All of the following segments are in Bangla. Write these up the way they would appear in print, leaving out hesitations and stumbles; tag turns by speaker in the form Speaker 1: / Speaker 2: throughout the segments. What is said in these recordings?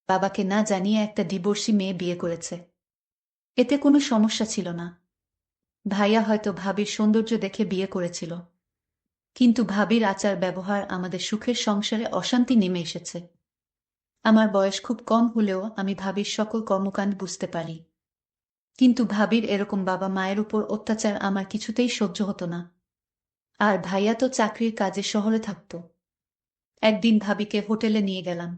Speaker 1: বাবাকে না জানিয়ে একটা ডিভোর্সি মেয়ে বিয়ে করেছে। এতে কোনো সমস্যা ছিল না। ভাইয়া হয়তো ভাবির সৌন্দর্য দেখে বিয়ে করেছিল, কিন্তু ভাবির আচার ব্যবহার আমাদের সুখের সংসারে অশান্তি নেমে এসেছে। আমার বয়স খুব কম হলেও আমি ভাবির সকল কর্মকাণ্ড বুঝতে পারি, কিন্তু ভাবির এরকম বাবা মায়ের উপর অত্যাচার আমার কিছুতেই সহ্য হতো না। আর ভাইয়া তো চাকরির কাজে শহরে থাকত। একদিন ভাবিকে হোটেলে নিয়ে গেলাম,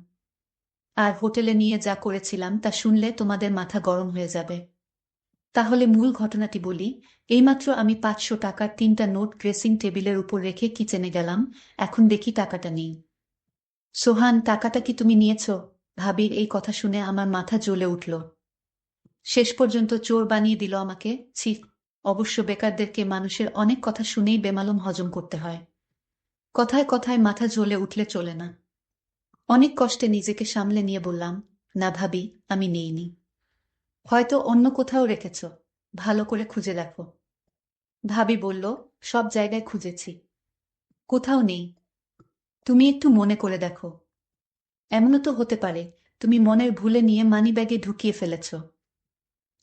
Speaker 1: আর হোটেলে নিয়ে যা করেছিলাম তা শুনলে তোমাদের মাথা গরম হয়ে যাবে। তাহলে মূল ঘটনাটি বলি। এইমাত্র আমি ৫০০ টাকার ৩টা নোট ড্রেসিং টেবিলের উপর রেখে কিচেনে গেলাম, এখন দেখি টাকাটা নেই। সোহান, টাকাটা কি তুমি নিয়েছ? ভাবির এই কথা শুনে আমার মাথা জ্বলে উঠল। শেষ পর্যন্ত চোর বানিয়ে দিল আমাকে। ছি! অবশ্য বেকারদেরকে মানুষের অনেক কথা শুনেই বেমালুম হজম করতে হয়। কথায় কথায় মাথা জ্বলে উঠলে চলে না। অনেক কষ্টে নিজেকে সামলে নিয়ে বললাম, না ভাবি, আমি নেইনি। হয়তো অন্য কোথাও রেখেছ, ভালো করে খুঁজে দেখো। ভাবি বলল, সব জায়গায় খুঁজেছি, কোথাও নেই। তুমি একটু মনে করে দেখো। এমনও তো হতে পারে তুমি মনের ভুলে নিয়ে মানিব্যাগে ঢুকিয়ে ফেলেছ,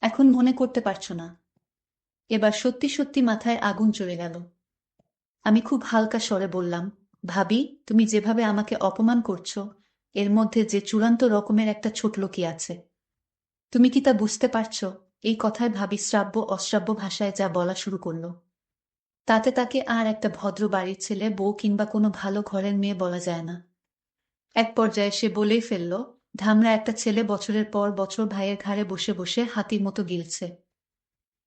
Speaker 1: এখন মনে করতে পারছো না। এবার সত্যি সত্যি মাথায় আগুন চলে গেল। আমি খুব হালকা স্বরে বললাম, ভাবি, তুমি যেভাবে আমাকে অপমান করছো, এর মধ্যে যে চূড়ান্ত রকমের একটা ছোটলোকি আছে। তুমি কি তা বুঝতে পারছো? এই কথায় ভাবি শ্রাব্য অশ্রাব্য ভাষায় যা বলা শুরু করলো, তাতে তাকে আর একটা ভদ্র বাড়ির ছেলে, বউ কিংবা কোনো ভালো ঘরের মেয়ে বলা যায় না। এক পর্যায়ে সে বলেই ফেলল, ধামরা একটা ছেলে বছরের পর বছর ভাইয়ের ঘাড়ে বসে বসে হাতির মতো গিলছে।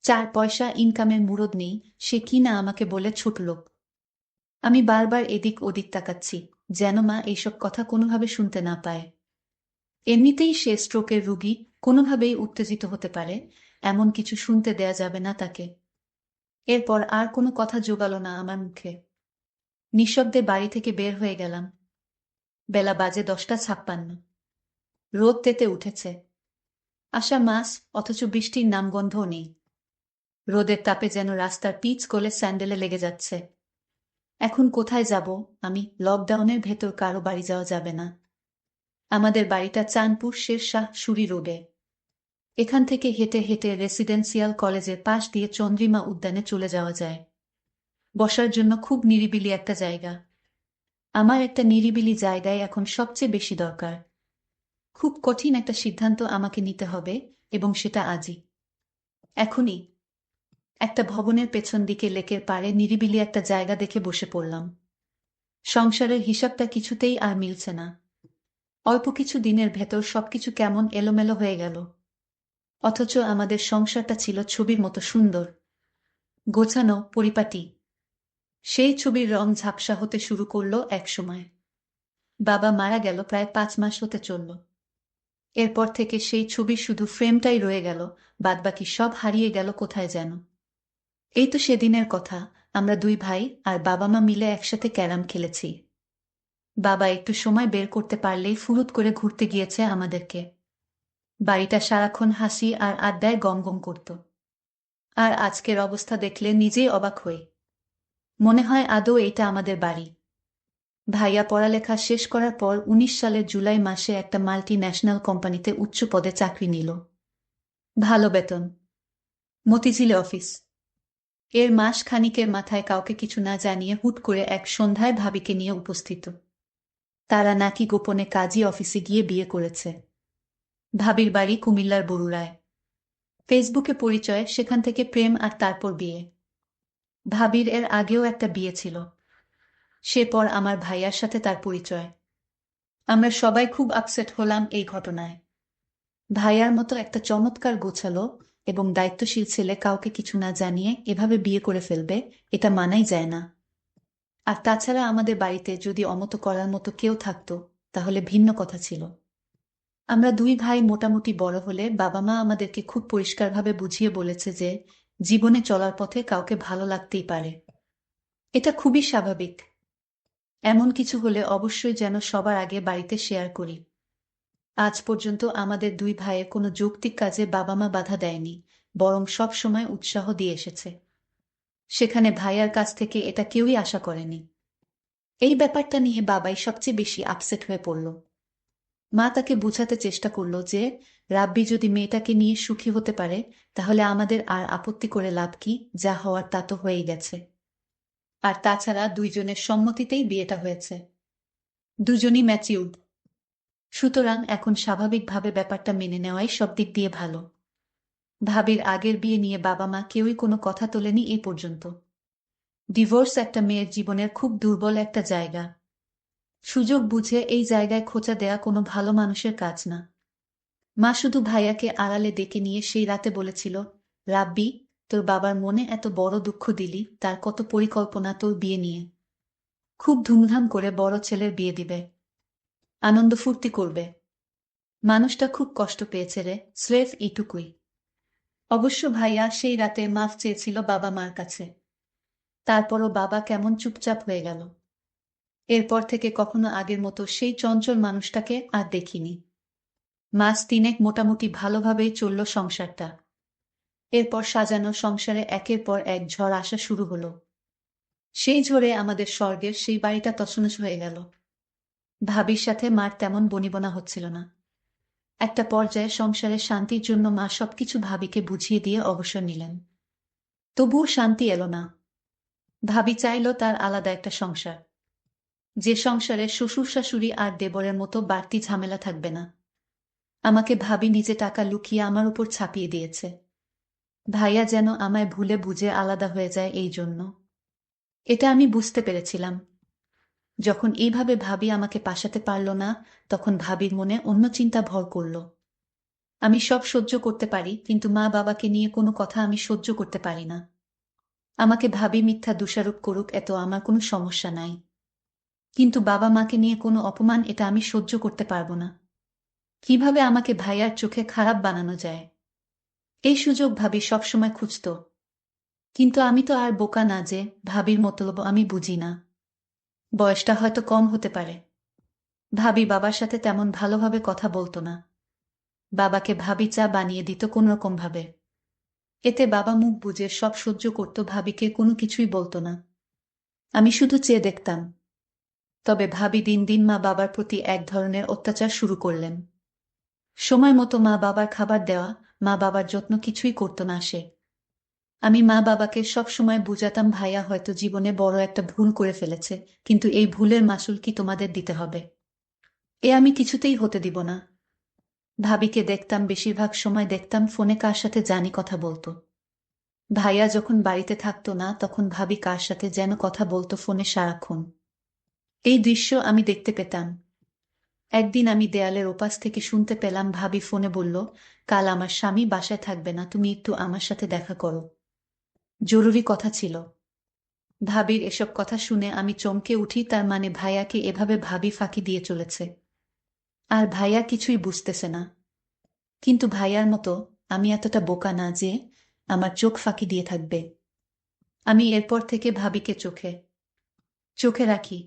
Speaker 1: ৪ পয়সা ইনকামের মুরদ নেই, সে কি না আমাকে বলে ছোটলোক। আমি বারবার এদিক ওদিক তাকাচ্ছি, যেন মা এইসব কথা কোনোভাবে শুনতে না পায়। এমনিতেই সে স্ট্রোকের রুগী, কোনোভাবেই উত্তেজিত হতে পারে, এমন কিছু শুনতে দেয়া যাবে না তাকে। এরপর আর কোনো কথা জোগালো না আমার মুখে। নিঃশব্দে বাড়ি থেকে বের হয়ে গেলাম। বেলা বাজে 10টা 56। রোদ তেতে উঠেছে। আষাঢ় মাস, অথচ বৃষ্টির নামগন্ধও নেই। রোদের তাপে যেন রাস্তার পিচ গলে স্যান্ডেলে লেগে যাচ্ছে। এখন কোথায় যাব আমি? লকডাউনের ভেতর কারো বাড়ি যাওয়া যাবে না। আমাদের বাড়িটা চাঁদপুর শেরশাহ সুরি রোডে। এখান থেকে হেঁটে হেঁটে রেসিডেন্সিয়াল কলেজের পাশ দিয়ে চন্দ্রিমা উদ্যানে চলে যাওয়া যায়। বসার জন্য খুব নিরিবিলি একটা জায়গা। আমার একটা নিরিবিলি জায়গায় এখন সবচেয়ে বেশি দরকার। খুব কঠিন একটা সিদ্ধান্ত আমাকে নিতে হবে, এবং সেটা আজই, এখনই। একটা ভবনের পেছন দিকে লেকের পাড়ে নিরিবিলি একটা জায়গা দেখে বসে পড়লাম। সংসারের হিসাবটা কিছুতেই আর মিলছে না। অল্প কিছু দিনের ভেতর সবকিছু কেমন এলোমেলো হয়ে গেল। অথচ আমাদের সংসারটা ছিল ছবির মতো সুন্দর, গোছানো, পরিপাটি। সেই ছবির রং ঝাপসা হতে শুরু করলো এক সময়। বাবা মারা গেল প্রায় 5 মাস হতে চলল। এরপর থেকে সেই ছবির শুধু ফ্রেমটাই রয়ে গেল, বাদবাকি সব হারিয়ে গেল কোথায় যেন। এই তো সেদিনের কথা, আমরা দুই ভাই আর বাবা মা মিলে একসাথে ক্যারাম খেলেছি। বাবা একটু সময় বের করতে পারলেই ফুরুত করে ঘুরতে গিয়েছে আমাদেরকে। বাড়িটা সারাক্ষণ হাসি আর আড্ডায় গমগম করত। আর আজকের অবস্থা দেখলে নিজেই অবাক হই। মনে হয় আদৌ এইটা আমাদের বাড়ি। ভাইয়া পড়ালেখা শেষ করার পর 19 সালের জুলাই মাসে একটা মাল্টি ন্যাশনাল কোম্পানিতে উচ্চ পদে চাকরি নিল। ভালো বেতন, মতিঝিলে অফিস। এর মাস খানিকের মাথায় কাউকে কিছু না জানিয়ে হুট করে এক সন্ধ্যায় ভাবিকে নিয়ে উপস্থিত। তারা নাকি গোপনে কাজী অফিসে গিয়ে বিয়ে করেছে। ভাবির বাড়ি কুমিল্লার বরুড়ায়। ফেসবুকে পরিচয়, সেখান থেকে প্রেম, আর তারপর বিয়ে। ভাবির এর আগেও একটা বিয়ে ছিল, সে পর আমার ভাইয়ার সাথে তার পরিচয়। আমরা সবাই খুব আপসেট হলাম এই ঘটনায়। ভাইয়ার মতো একটা চমৎকার গোছালো এবং দায়িত্বশীল ছেলে কাউকে কিছু না জানিয়ে এভাবে বিয়ে করে ফেলবে, এটা মানাই যায় না। আর তাছাড়া আমাদের বাড়িতে যদি অমত করার মতো কেউ থাকতো, তাহলে ভিন্ন কথা ছিল। আমরা দুই ভাই মোটামুটি বড় হলে বাবা মা আমাদেরকে খুব পরিষ্কারভাবে বুঝিয়ে বলেছে যে জীবনে চলার পথে কাউকে ভালো লাগতেই পারে। এটা খুবই স্বাভাবিক। এমন কিছু হলে অবশ্যই যেন সবার আগে বাড়িতে শেয়ার করি। আজ পর্যন্ত আমাদের দুই ভাইয়ের কোনো যৌক্তিক কাজে বাবা মা বাধা দেয়নি, বরং সব সময় উৎসাহ দিয়ে এসেছে। সেখানে ভাইয়ার কাছ থেকে এটা কেউই আশা করেনি। এই ব্যাপারটা নিয়ে বাবাই সবচেয়ে বেশি আপসেট হয়ে পড়ল। মা তাকে বোঝাতে চেষ্টা করল যে রাব্বি যদি মেয়েটাকে নিয়ে সুখী হতে পারে তাহলে আমাদের আর আপত্তি করে লাভ কি, যা হওয়ার তা তো হয়েই গেছে। আর তাছাড়া দুইজনের সম্মতিতেই বিয়েটা হয়েছে, দুজনই ম্যাচিউরড, সুতরাং এখন স্বাভাবিকভাবে ব্যাপারটা মেনে নেওয়াই সব দিক দিয়ে ভালো। ভাবির আগের বিয়ে নিয়ে বাবা মা কেউই কোনো কথা তোলেনি এই পর্যন্ত। ডিভোর্স একটা মেয়ের জীবনের খুব দুর্বল একটা জায়গা। সুযোগ বুঝে এই জায়গায় খোঁচা দেয়া কোনো ভালো মানুষের কাজ না। মা শুধু ভাইয়াকে আড়ালে ডেকে নিয়ে সেই রাতে বলেছিল, রাব্বি, তোর বাবার মনে এত বড় দুঃখ দিলি, তার কত পরিকল্পনা তোর বিয়ে নিয়ে। খুব ধুমধাম করে বড় ছেলের বিয়ে দিবে, আনন্দ ফুর্তি করবে। মানুষটা খুব কষ্ট পেয়েছে রে, স্রেফ এইটুকুই। অবশ্য ভাইয়া সেই রাতে মাফ চেয়েছিল বাবা মার কাছে। তারপরও বাবা কেমন চুপচাপ হয়ে গেল। এরপর থেকে কখনো আগের মতো সেই চঞ্চল মানুষটাকে আর দেখিনি। মাস তিনেক মোটামুটি ভালোভাবেই চলল সংসারটা। এরপর সাজানো সংসারে একের পর এক ঝড় আসা শুরু হলো। সেই ঝড়ে আমাদের স্বর্গের সেই বাড়িটা তছনছ হয়ে গেল। ভাবির সাথে মার তেমন বনিবনা হচ্ছিল না। একটা পর্যায়ে সংসারের শান্তির জন্য মা সবকিছু ভাবিকে বুঝিয়ে দিয়ে অবসর নিলেন। তবুও শান্তি এলো না। ভাবি চাইল তার আলাদা একটা সংসার, যে সংসারে শ্বশুর শাশুড়ি আর দেবরের মতো বাড়তি ঝামেলা থাকবে না। আমাকে ভাবি নিজে টাকা লুকিয়ে আমার উপর ছাপিয়ে দিয়েছে। ভাইয়া যেন আমায় ভুলে বুঝে আলাদা হয়ে যায় এই জন্য। এটা আমি বুঝতে পেরেছিলাম। যখন এইভাবে ভাবি আমাকে পাশাতে পারল না, তখন ভাবির মনে অন্য চিন্তা ভর করল। আমি সব সহ্য করতে পারি, কিন্তু মা বাবাকে নিয়ে কোনো কথা আমি সহ্য করতে পারি না। আমাকে ভাবি মিথ্যা দোষারোপ করুক, এত আমার কোনো সমস্যা নাই, কিন্তু বাবা মাকে নিয়ে কোনো অপমান, এটা আমি সহ্য করতে পারবো না। কিভাবে আমাকে ভাইয়ার চোখে খারাপ বানানো যায়, এই সুযোগ ভাবি সবসময় খুঁজত। কিন্তু আমি তো আর বোকা না যে ভাবির মতলব আমি বুঝি না। বয়সটা হয়তো কম হতে পারে। ভাবি বাবার সাথে তেমন ভালোভাবে কথা বলতো না। বাবাকে ভাবি চা বানিয়ে দিত কোনোরকম ভাবে। এতে বাবা মুখ বুজে সব সহ্য করত, ভাবিকে কোনো কিছুই বলতো না। আমি শুধু চেয়ে দেখতাম। তবে ভাবি দিন দিন মা বাবার প্রতি এক ধরনের অত্যাচার শুরু করলেন। সময় মতো মা বাবার খাবার দেওয়া, মা বাবার যত্ন কিছুই করতো না সে। আমি মা বাবাকে সব সময় বুঝাতাম, ভাইয়া হয়তো জীবনে বড় একটা ভুল করে ফেলেছে, কিন্তু এই ভুলের মাসুল কি তোমাদের দিতে হবে? এ আমি কিছুতেই হতে দিব না। ভাবিকে দেখতাম, বেশিরভাগ সময় দেখতাম ফোনে কার সাথে জানি কথা বলতো। ভাইয়া যখন বাড়িতে থাকতো না, তখন ভাবি কার সাথে যেন কথা বলতো ফোনে সারাক্ষণ। এই দৃশ্য আমি দেখতে পেতাম। একদিন আমি দেয়ালের ওপাশ থেকে শুনতে পেলাম ভাবি ফোনে বলল, কাল আমার স্বামী বাসায় থাকবে না, তুমি একটু আমার সাথে দেখা করো, জরুরি কথা ছিল। ভাবির এসব কথা শুনে আমি চমকে উঠি, তার মানে ভাইয়াকে এভাবে ভাবি ফাঁকি দিয়ে চলেছে। আর ভাইয়া কিছুই বুঝতেছে না। কিন্তু ভাইয়ার মতো আমি এতটা বোকা না যে আমার চোখ ফাঁকি দিয়ে থাকবে। আমি এরপর থেকে ভাবিকে চোখে চোখে রাখি।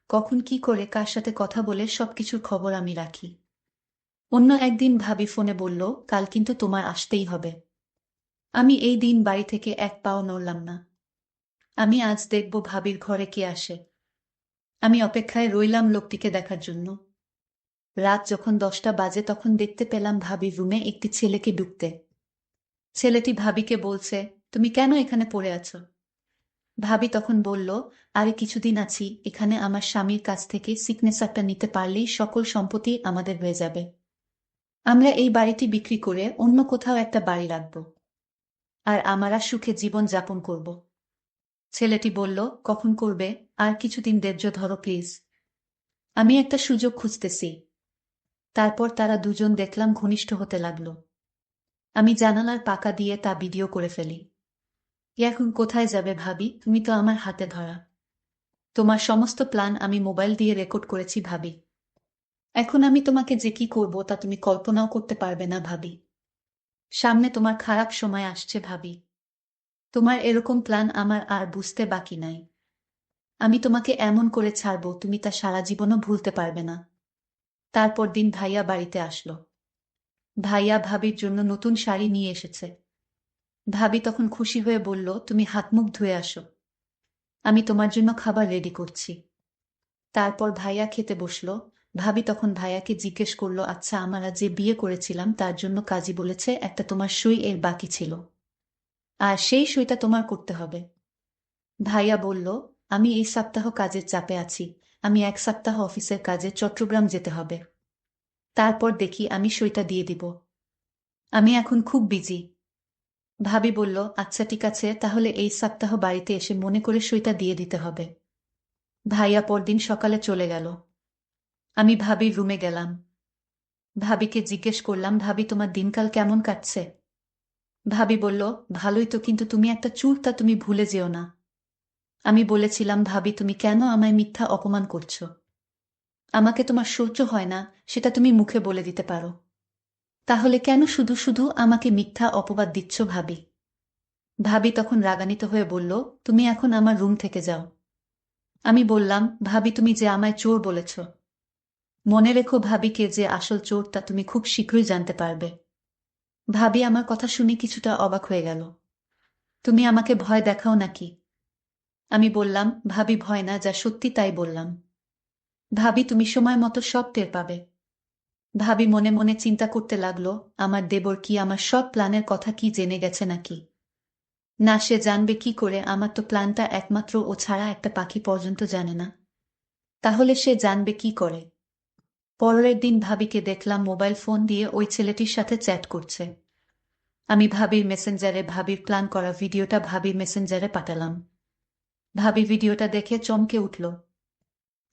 Speaker 1: কখন কি করে কার সাথে কথা বলে সবকিছুর খবর আমি রাখি। অন্য একদিন ভাবি ফোনে বলল, কাল কিন্তু তোমার আসতেই হবে। আমি এই দিন বাড়ি থেকে এক পাও নড়লাম না। আমি আজ দেখব ভাবির ঘরে কে আসে। আমি অপেক্ষায় রইলাম লোকটিকে দেখার জন্য। রাত যখন 10টা বাজে, তখন দেখতে পেলাম ভাবির রুমে একটি ছেলেকে ঢুকতে। ছেলেটি ভাবিকে বলছে, তুমি কেন এখানে পড়ে আছো? ভাবি তখন বলল, আরে কিছুদিন আছি এখানে, আমার স্বামীর কাছ থেকে সিগনেচারটা নিতে পারলেই সকল সম্পত্তি আমাদের হয়ে যাবে। আমরা এই বাড়িটি বিক্রি করে অন্য কোথাও একটা বাড়ি রাখব, আর আমরা সুখে জীবন যাপন করব। ছেলেটি বলল, কখন করবে? আর কিছুদিন ধৈর্য ধরো প্লিজ, আমি একটা সুযোগ খুঁজতেছি। তারপর তারা দুজন দেখলাম ঘনিষ্ঠ হতে লাগলো। আমি জানালার পাকা দিয়ে তা ভিডিও করে ফেলি। এখন কোথায় যাবে ভাবি, তুমি তো আমার হাতে ধরা। তোমার সমস্ত প্ল্যান আমি মোবাইল দিয়ে রেকর্ড করেছি ভাবি। এখন আমি তোমাকে যে কি করব তা তুমি কল্পনাও করতে পারবে না ভাবি। সামনে তোমার খারাপ সময় আসছে ভাবি। তোমার এরকম প্ল্যান আমার আর বুঝতে বাকি নাই। আমি তোমাকে এমন করে ছাড়বো, তুমি তা সারা জীবনও ভুলতে পারবে না। তারপর দিন ভাইয়া বাড়িতে আসলো। ভাইয়া ভাবির জন্য নতুন শাড়ি নিয়ে এসেছে। ভাবি তখন খুশি হয়ে বলল, তুমি হাত মুখ ধুয়ে আসো, আমি তোমার জন্য খাবার রেডি করছি। তারপর ভাইয়া খেতে বসলো। ভাবি তখন ভাইয়াকে জিজ্ঞেস করলো, আচ্ছা আমরা যে বিয়ে করেছিলাম তার জন্য কাজী বলেছে একটা তোমার সই এর বাকি ছিল, আর সেই সইটা তোমার করতে হবে। ভাইয়া বলল, আমি এই সপ্তাহ কাজের চাপে আছি, আমি 1 সপ্তাহ অফিসের কাজে চট্টগ্রাম যেতে হবে, তারপর দেখি আমি সইটা দিয়ে দিব, আমি এখন খুব বিজি। ভাবি বলল, আচ্ছা ঠিক আছে, তাহলে এই সপ্তাহ বাড়িতে এসে মনে করে সইটা দিয়ে দিতে হবে। ভাইয়া পরদিন সকালে চলে গেল। আমি ভাবির রুমে গেলাম। ভাবিকে জিজ্ঞেস করলাম, ভাবি তোমার দিনকাল কেমন কাটছে? ভাবি বলল, ভালোই তো, কিন্তু তুমি একটা চুলটা তুমি ভুলে যেও না। আমি বলেছিলাম, ভাবি তুমি কেন আমায় মিথ্যা অপমান করছো? আমাকে তোমার সহ্য হয় না, সেটা তুমি মুখে বলে দিতে পারো, তাহলে কেন শুধু শুধু আমাকে মিথ্যা অপবাদ দিচ্ছ ভাবি? ভাবি তখন রাগান্বিত হয়ে বলল, তুমি এখন আমার রুম থেকে যাও। আমি বললাম, ভাবি তুমি যে আমায় চোর বলেছ, মনে রেখো ভাবিকে যে আসল চোর তা তুমি খুব শীঘ্রই জানতে পারবে। ভাবি আমার কথা শুনে কিছুটা অবাক হয়ে গেল। তুমি আমাকে ভয় দেখাও নাকি? আমি বললাম, ভাবি ভয় না, যা সত্যি তাই বললাম। ভাবি তুমি সময় মতো সব টের পাবে। ভাবি মনে মনে চিন্তা করতে লাগলো, আমার দেবর কি আমার সব প্ল্যানের কথা কি জেনে গেছে নাকি? না, সে জানবে কি করে? আমার তো প্ল্যানটা একমাত্র ও ছাড়া একটা পাখি পর্যন্ত জানে না, তাহলে সে জানবে কি করে? পরের দিন ভাবিকে দেখলাম মোবাইল ফোন দিয়ে ওই ছেলেটির সাথে চ্যাট করছে। আমি ভাবির মেসেঞ্জারে ভাবির প্ল্যান করা ভিডিওটা ভাবির মেসেঞ্জারে পাঠালাম। ভাবি ভিডিওটা দেখে চমকে উঠল।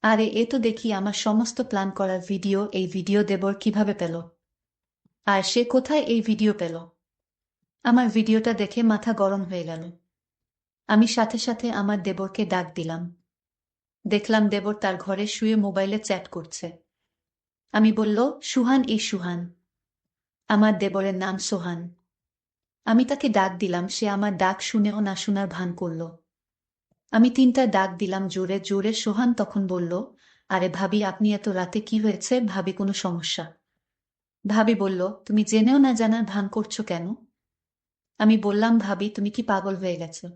Speaker 1: আরে এ তো দেখি আমার সমস্ত প্ল্যান করার ভিডিও, এই ভিডিও দেবর কিভাবে পেল? আর সে কোথায় এই ভিডিও পেল? আমার ভিডিওটা দেখে মাথা গরম হয়ে গেল। আমি সাথে সাথে আমার দেবরকে ডাক দিলাম। দেখলাম দেবর তার ঘরে শুয়ে মোবাইলে চ্যাট করছে। আমি বলল, সুহান, এই সুহান। আমার দেবরের নাম সোহান। আমি তাকে ডাক দিলাম, সে আমার ডাক শুনেও না শোনার ভান করল। আমি 3টা ডাক দিলাম জোরে জোরে। সোহান তখন বলল, আরে ভাবি আপনি এত রাতে কি হয়েছে? ভাবি কোনো সমস্যা? ভাবি বলল, তুমি জেনেও না জানার ভান করছো কেন? আমি বললাম, ভাবি তুমি কি পাগল হয়ে গেছো?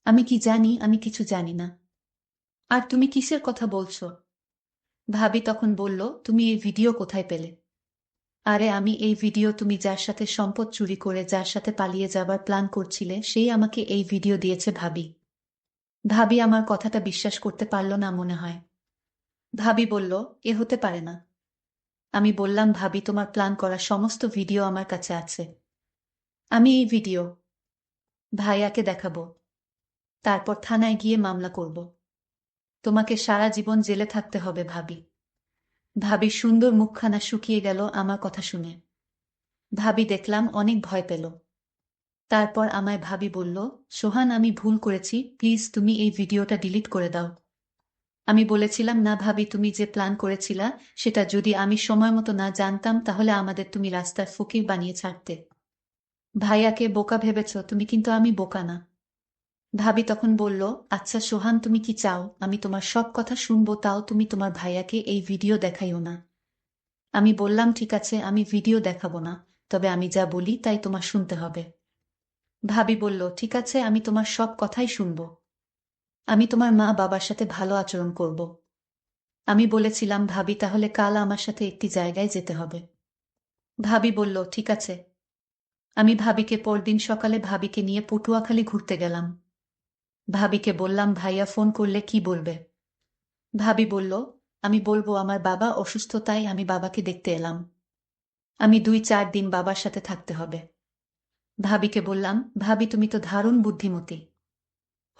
Speaker 1: আমি কি জানি? আমি কিছু জানি না। আর তুমি কিসের কথা বলছো? ভাবি তখন বলল, তুমি এই ভিডিও কোথায় পেলে? আরে আমি এই ভিডিও, তুমি যার সাথে সম্পদ চুরি করে যার সাথে পালিয়ে যাবার প্ল্যান করছিলে সেই আমাকে এই ভিডিও দিয়েছে ভাবি। ভাবি আমার কথাটা বিশ্বাস করতে পারল না মনে হয়। ভাবি বলল, এ হতে পারে না। আমি বললাম, ভাবি তোমার প্ল্যান করা সমস্ত ভিডিও আমার কাছে আছে। আমি এই ভিডিও ভাইয়াকে দেখাবো, তারপর থানায় গিয়ে মামলা করব। তোমাকে সারা জীবন জেলে থাকতে হবে ভাবি। ভাবির সুন্দর মুখখানা শুকিয়ে গেল আমার কথা শুনে। ভাবি দেখলাম অনেক ভয় পেল। তারপর আমায় ভাবি বলল, সোহান আমি ভুল করেছি, প্লিজ তুমি এই ভিডিওটা ডিলিট করে দাও। আমি বলেছিলাম, না ভাবি, তুমি যে প্ল্যান করেছিলা সেটা যদি আমি সময় মতো না জানতাম তাহলে আমাদের তুমি রাস্তার ফকির বানিয়ে ছাড়তে। ভাইয়াকে বোকা ভেবেছ তুমি, কিন্তু আমি বোকা না। ভাবি তখন বলল, আচ্ছা সোহান তুমি কি চাও আমি তোমার সব কথা শুনবো, তাও তুমি তোমার ভাইয়াকে এই ভিডিও দেখাইও না? আমি বললাম, ঠিক আছে আমি ভিডিও দেখাবো না, তবে আমি যা বলি তাই তোমার শুনতে হবে। ভাবি বলল, ঠিক আছে আমি তোমার সব কথাই শুনব। আমি তোমার মা বাবার সাথে ভালো আচরণ করব। আমি বলেছিলাম, ভাবি তাহলে কাল আমার সাথে একটি জায়গায় যেতে হবে। ভাবি বলল, ঠিক আছে। আমি ভাবিকে পরদিন সকালে ভাবিকে নিয়ে পটুয়াখালী ঘুরতে গেলাম। ভাবিকে বললাম, ভাইয়া ফোন করলে কি বলবে? ভাবি বলল, আমি বলবো আমার বাবা অসুস্থ, তাই আমি বাবাকে দেখতে এলাম। আমি 2-4 দিন বাবার সাথে থাকতে হবে। ভাবিকে বললাম, ভাবি তুমি তো দারুণ বুদ্ধিমতী।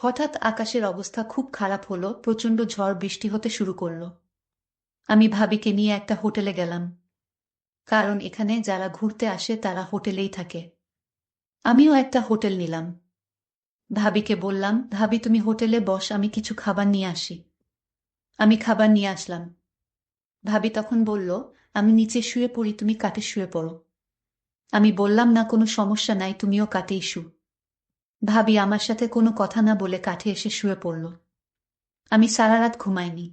Speaker 1: হঠাৎ আকাশের অবস্থা খুব খারাপ হলো, প্রচণ্ড ঝড় বৃষ্টি হতে শুরু করলো। আমি ভাবিকে নিয়ে একটা হোটেলে গেলাম, কারণ এখানে যারা ঘুরতে আসে তারা হোটেলেই থাকে। আমিও একটা হোটেল নিলাম। ভাবিকে বললাম, ভাবি তুমি হোটেলে বস, আমি কিছু খাবার নিয়ে আসি। আমি খাবার নিয়ে আসলাম। ভাবি তখন বলল, আমি নিচে শুয়ে পড়ি, তুমি কাঠে শুয়ে পড়ো। আমি বললাম, না কোনো সমস্যা নাই, তুমিও কাঠেই শু। ভাবি আমার সাথে কোনো কথা না বলে কাঠে এসে শুয়ে পড়ল। আমি সারা রাত ঘুমাইনি।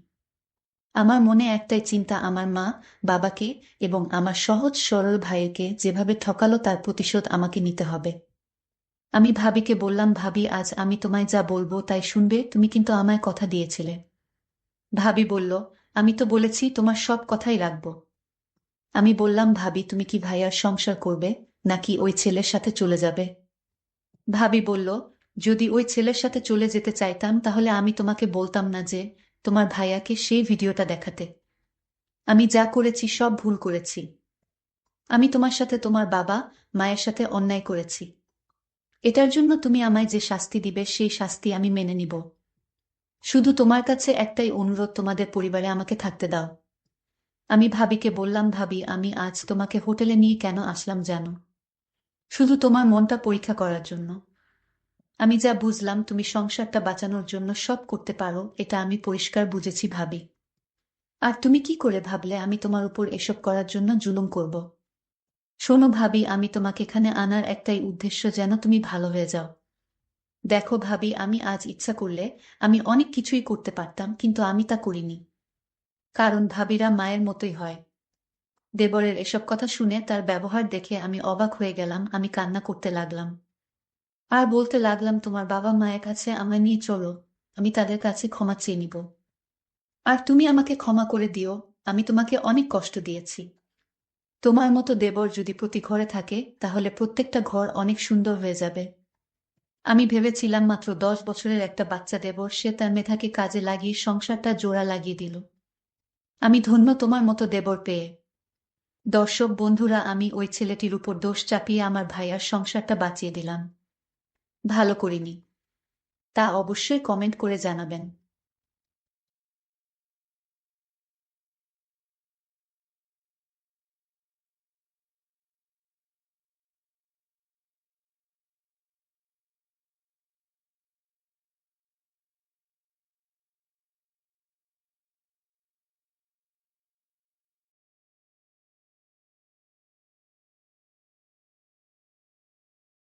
Speaker 1: আমার মনে একটাই চিন্তা, আমার মা বাবাকে এবং আমার সহজ সরল ভাইকে যেভাবে ঠকালো তার প্রতিশোধ আমাকে নিতে হবে। আমি ভাবিকে বললাম, ভাবি আজ আমি তোমায় যা বলবো তাই শুনবে, তুমি কিন্তু আমায় কথা দিয়েছিলে। ভাবি বলল, আমি তো বলেছি তোমার সব কথাই রাখবো। আমি বললাম, ভাবি তুমি কি ভাইয়ার সংসার করবে নাকি ওই ছেলের সাথে চলে যাবে? ভাবি বলল, যদি ওই ছেলের সাথে চলে যেতে চাইতাম তাহলে আমি তোমাকে বলতাম না যে তোমার ভাইয়াকে সেই ভিডিওটা দেখাতে। আমি যা করেছি সব ভুল করেছি। আমি তোমার সাথে তোমার বাবা মায়ের সাথে অন্যায় করেছি। এটার জন্য তুমি আমায় যে শাস্তি দিবে সেই শাস্তি আমি মেনে নিব। শুধু তোমার কাছে একটাই অনুরোধ, তোমাদের পরিবারে আমাকে থাকতে দাও। আমি ভাবিকে বললাম, ভাবি আমি আজ তোমাকে হোটেলে নিয়ে কেন আসলাম জানো? শুধু তোমার মনটা পরীক্ষা করার জন্য। আমি যা বুঝলাম তুমি সংসারটা বাঁচানোর জন্য সব করতে পারো, এটা আমি পরিষ্কার বুঝেছি ভাবি। আর তুমি কি করে ভাবলে আমি তোমার উপর এসব করার জন্য জুলুম করব? শোনো ভাবি, আমি তোমাকে এখানে আনার একটাই উদ্দেশ্য, যেন তুমি ভালো হয়ে যাও। দেখো ভাবি, আমি আজ ইচ্ছা করলে আমি অনেক কিছুই করতে পারতাম, কিন্তু আমি তা করিনি। কারণ ভাবিরা মায়ের মতোই হয়। দেবরের এসব কথা শুনে, তার ব্যবহার দেখে আমি অবাক হয়ে গেলাম। আমি কান্না করতে লাগলাম আর বলতে লাগলাম, তোমার বাবা মায়ের কাছে আমায় নিয়ে চলো, আমি তাদের কাছে ক্ষমা চেয়ে নিব। আর তুমি আমাকে ক্ষমা করে দিও, আমি তোমাকে অনেক কষ্ট দিয়েছি। তোমার মতো দেবর যদি প্রতি ঘরে থাকে তাহলে প্রত্যেকটা ঘর অনেক সুন্দর হয়ে যাবে। আমি ভেবেছিলাম মাত্র 10 বছরের একটা বাচ্চা দেবর, সে তার মেধাকে কাজে লাগিয়ে সংসারটা জোড়া লাগিয়ে দিল। আমি ধন্য তোমার মতো দেবর পেয়ে। দর্শক বন্ধুরা, আমি ওই ছেলেটির উপর দোষ চাপিয়ে আমার ভাইয়ার সংসারটা বাঁচিয়ে দিলাম। ভালো করিনি। তা অবশ্যই কমেন্ট করে জানাবেন।